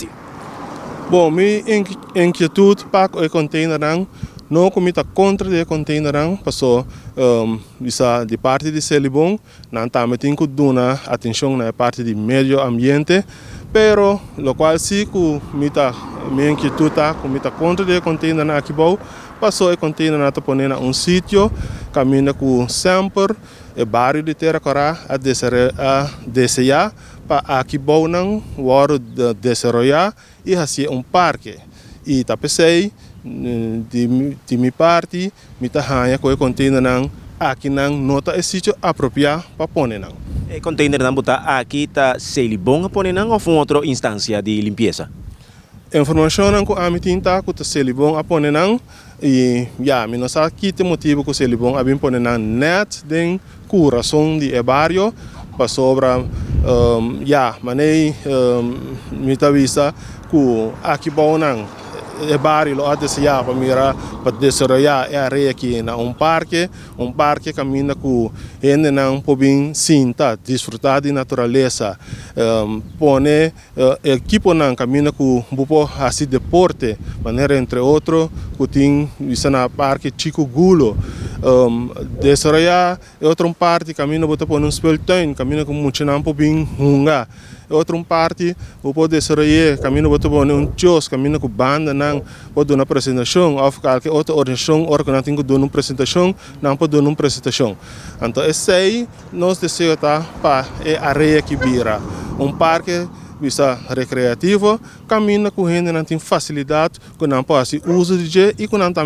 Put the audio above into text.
ambiente. Bom, minha inquietude para o container não comita contra o container passou de parte de Celibon, não também tem que dar atenção na parte do meio ambiente, pero lo qual se minha inquietude comita contra o container aqui bom, passou o container na poner um sítio, caminha com sempre o bairro de Terracorá a desejar para aqui bom não o desenvolver e fazer parque. E tá pensei de minha parte, me tá hanha com o container aqui não nota é sítio apropriado para pôr não. O container não botar aqui tá Celibon a pôr não ou foi outra instância de limpeza? Informação que a mim tinha que o Celibon a pôr não e me não sabe que tem motivo que o Celibon a bem pôr não net den coração de bairro para sobra manei me tá vista que aqui bom não é bairro lo adesejar para mirar para desenvolver a área aqui na parque caminha com gente não pode sentar desfrutar de natureza pone equipo não caminha com bupo assim deporte maneira entre outros que tem isso na parque Chico Gulo desenvolver outra parte caminha botar por speeltuin caminha com muito não pode hungar outra parte o pode desenvolver caminha botar por shows caminha com banda não pode dar uma apresentação ou qualquer outra organização que tem que dar uma apresentação não pode dar uma apresentação então esse aí nós desejamos para a área que vira parque vista recreativo caminha com gente não tem facilidade que não pode uso de e que não